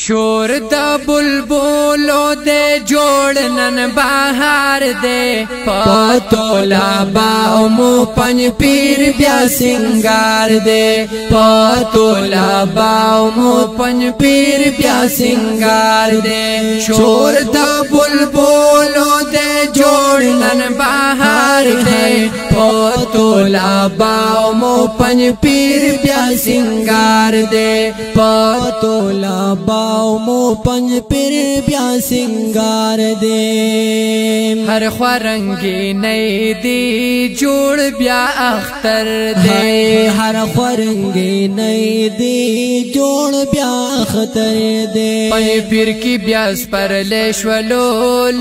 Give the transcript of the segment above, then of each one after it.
شور دا بلبلو دے جوڑنن بہار دے پاتولا باو مو پنج پیر بیا سنگار دے پاتولا باو مو پنج پیر بیا سنگار دے شور دا بلبلو دے جوڑنن بہار دے پاتولا باو مو پنج پیر بیا سنگار دے پاتولا باو مو پنج پیر بیا سنگار دے ہر خورنگی نئی دی جوڑ بیا اختر دے ہر خورنگی نئی دی جوڑ بیا اختر دے پنج پیر کی بیاس پر لیشولو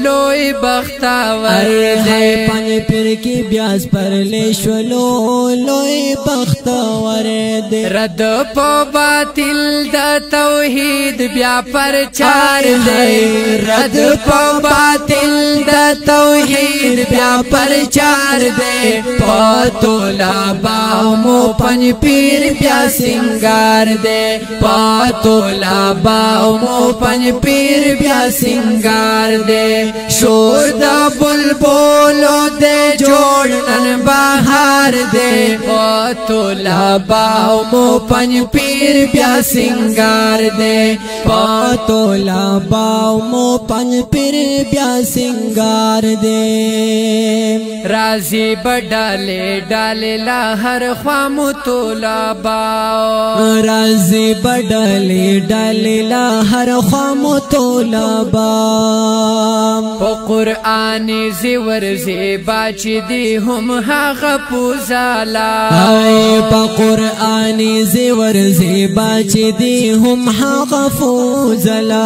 لوئی بختاور دے پنج پیر کی بیاس پر لیشولو لوئی بختاور دے رد پو باطل دا توحید بیا پرچار دے رد پو باطل دا توحید بیا پرچار دے پاتولا باو مو پنج پیر بیا سنگار دے پاتولا باو مو پنج پیر بیا سنگار دے شور دا بلبلو دے جوڑنن بہار دے پاتولا باو مو پنج پیر بیا سنگار دے پاتولا باو مو پنج پیر بیا سنگار دے رازی بڈالے ڈالے لا ہر خوام تولا باو رازی بڈالے ڈالے لا ہر خوام تولا باو پا قرآنی زیور زیبا چی دی ہم حق پوزالا پا قرآنی زیور زیبا چی دی ہم حق فوزلا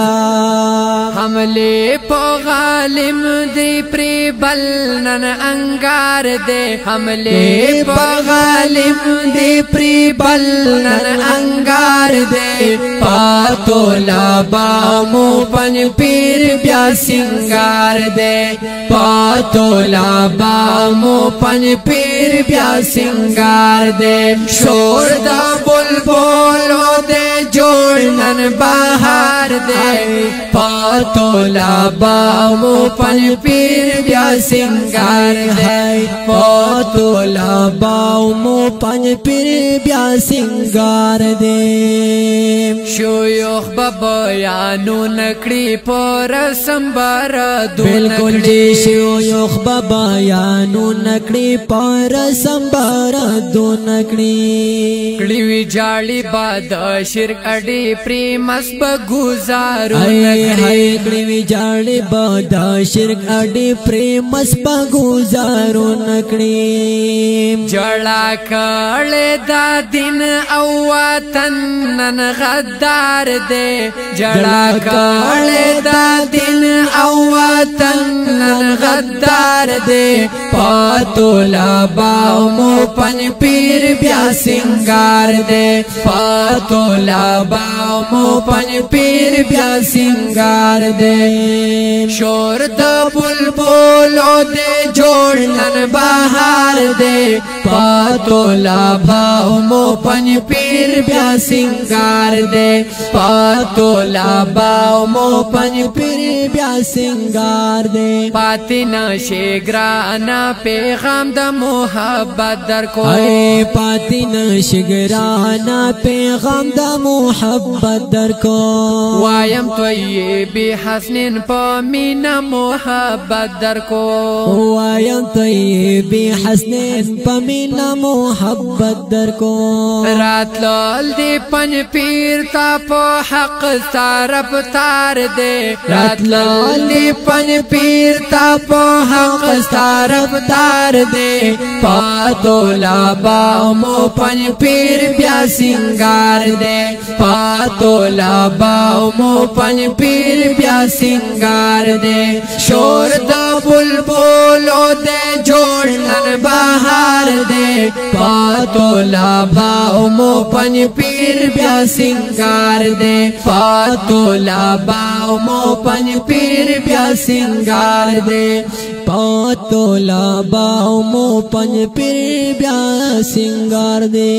حملے پا غالم دی پری بلنن انگار دے حملے پا غالم دی پری بلنن انگار دے پاتولا باو مو پنج پیر بیا سنگار دے پاتولا باو مو پنج پیر بیا سنگار دے شور دا بلبلو دے جوڑنن بہار دے پاتولا باو مو پنج پیر بیا سنگار دے پاتولا باو مو پنج پیر بیا سنگار دے شیوخ بابایانو نکڑی پر سنبار بالکل دی شیوخ بابایانو نکڑی پر سنبار دو نکڑی کڑی وی جاڑی باد شرک اڈی پریمس بگوزارو نکڑی کڑی وی جاڑی باد شرک اڈی پریمس بگوزارو نکڑی جڑا کڑے دا دن او وطن نن غدار دے جڑا کڑے دا دن او وطن نن غدار دے پاتولا باو مو پنج پیر بیا سنگار دے پاتولا باو مو پنج پیر بیا سنگار دے شور دا بلبلو دے جوڑنن بہار دے پاتولا باو مو پنج پیر بیا سنگار دے پاتولا باو مو پنج پیر بیا سنگار دے پاتینا شگرانا پیغام دا محبت در کو پاتینا شگرانا پیغام دا محبت در کو وایم طیبی حسنین پامینا محبت در کو وایم طیبی حسنین پامینا محبت در کو رات لال دی پنج پیر تا پو حق سارب تار دے رات لال دی پنج پیر تا پو حق سارب تار دے پاتولا باو مو پنج پیر بیا سنگار دے پاتولا باو مو پنج پیر بیا سنگار دے شور دا بلبلو دے جوڑنن بہار دے پاتولا باو مو پنج پیر بیا سنگار دے پاتولا باو مو پنج پیر بیا سنگار دے پاتولا باو مو پنج پیر بیا سنگار دے